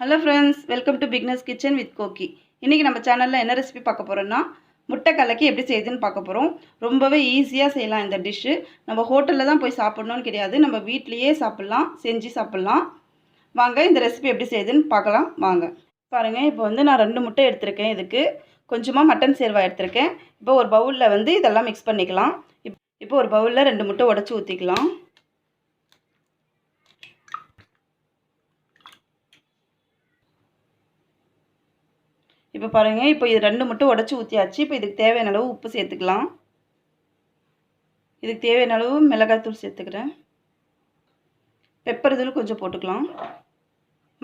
Hello friends, welcome to Beginner's Kitchen with Koki. இன்னைக்கு நம்ம சேனல்ல என்ன ரெசிபி பார்க்க போறோம்னா முட்டை கலக்கி எப்படி செய்யுதுன்னு பார்க்க போறோம். ரொம்பவே ஈஸியா செய்யலாம் இந்த டிஷ். நம்ம ஹோட்டல்ல தான் போய் சாப்பிடணும்னு கிடையாது. நம்ம வீட்லயே சாப்பிடலாம், செஞ்சு சாப்பிடலாம். வாங்க இந்த ரெசிபி எப்படி செய்யுதுன்னு பார்க்கலாம் வாங்க. பாருங்க இப்போ வந்து நான் 2 முட்டை எடுத்துர்க்கேன் இதுக்கு. கொஞ்சமா மட்டன் சேர்வா எடுத்துர்க்கேன். இப்போ ஒரு பவுல்ல வந்து இதெல்லாம் mix பண்ணிக்கலாம். இப்போ ஒரு பவுல்ல 2 முட்டை உடைச்சு ஊத்திக்கலாம். இப்போ பாருங்க இப்போ இது 2 முட்டை உடைச்சு ஊத்தியாச்சு. இப்போ இதுக்கு தேவையான அளவு உப்பு சேர்த்துக்கலாம். இதுக்கு தேவையான அளவு மிளகாய் தூள் சேர்த்துக்கிறேன். பெப்பர் தூள் கொஞ்சம் போட்டுக்கலாம்.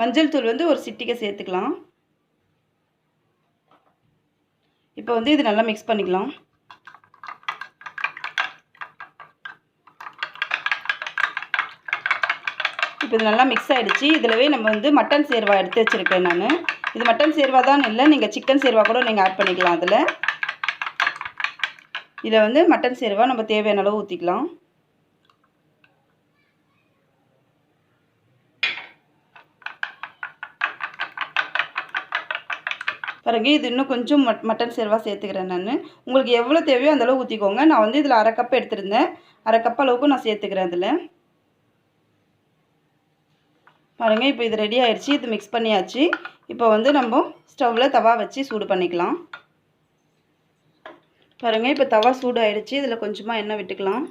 மஞ்சள் தூள் வந்து ஒரு சிட்டிகை சேர்த்துக்கலாம். இப்போ வந்து இது நல்லா mix பண்ணிக்கலாம். இப்போ இது நல்லா mix ஆயிடுச்சு. இதலவே நம்ம வந்து மட்டன் சேர்வா எடுத்து வச்சிருக்கேன் நான். இது மட்டன் சேர்வா தான் இல்ல, நீங்க சிக்கன் சேர்வா கூட நீங்க ஆட் பண்ணிக்கலாம் அதுல. இத வந்து மட்டன் சேர்வா நம்ம தேவையான அளவு ஊத்திக்கலாம். பாருங்க இது இன்னும் கொஞ்சம் மட்டன் சேர்வா சேர்த்துக்கிறேன் நான். உங்களுக்கு எவ்வளவு தேவையோ அந்த அளவு ஊத்திக்கோங்க. நான் வந்து இதுல 1/2 கப் எடுத்துட்டேன். 1/2 கப் அளவுக்கு நான் சேர்த்துக்கிறேன் அதுல. பாருங்க இப்போ இது ரெடி ஆயிருச்சு. இது mix பண்ணியாச்சு. இப்போ வந்து நம்ம ஸ்டவ்ல தவா வச்சு சூடு பண்ணிக்கலாம். பாருங்க இப்போ தவா சூடு ஆயிடுச்சு. இதுல கொஞ்சமா எண்ணெய் விட்டுக்கலாம்.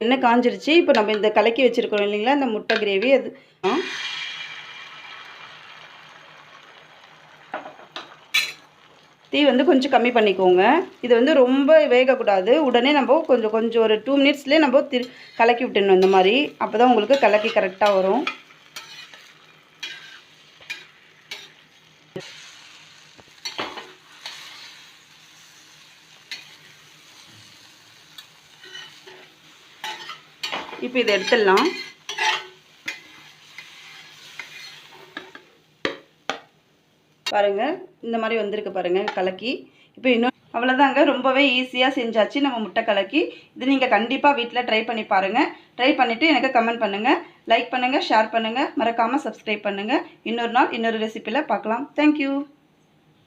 எண்ணெய் காஞ்சிருச்சு. இப்போ நம்ம இந்த கலக்கி வச்சிருக்கோம் இல்லீங்களா இந்த முட்டை கிரேவி அது தீ வந்து கொஞ்சம் கம்மி பண்ணிக்கோங்க. இது வந்து ரொம்ப வேக கூடாது. உடனே நம்ம கொஞ்சம் ஒரு 2 மினிட்ஸ்லயே நம்ம கலக்கி விட்டுறணும் இந்த மாதிரி. அப்பதான் உங்களுக்கு கலக்கி கரெக்ட்டா வரும். இப்போ இத எடுத்துடலாம். பாருங்க இந்த மாதிரி வந்திருக்கு பாருங்க கலக்கி. இப்போ இன்னும் அவ்வளவுதாங்க, ரொம்பவே ஈஸியா செஞ்சாச்சு நம்ம முட்டை கலக்கி. இது நீங்க கண்டிப்பா வீட்ல ட்ரை பண்ணி பாருங்க. ட்ரை பண்ணிட்டு எனக்கு கமெண்ட் பண்ணுங்க, லைக் பண்ணுங்க, ஷேர் பண்ணுங்க, மறக்காம Subscribe பண்ணுங்க. இன்னொரு நாள் இன்னொரு ரெசிபில பார்க்கலாம். Thank you.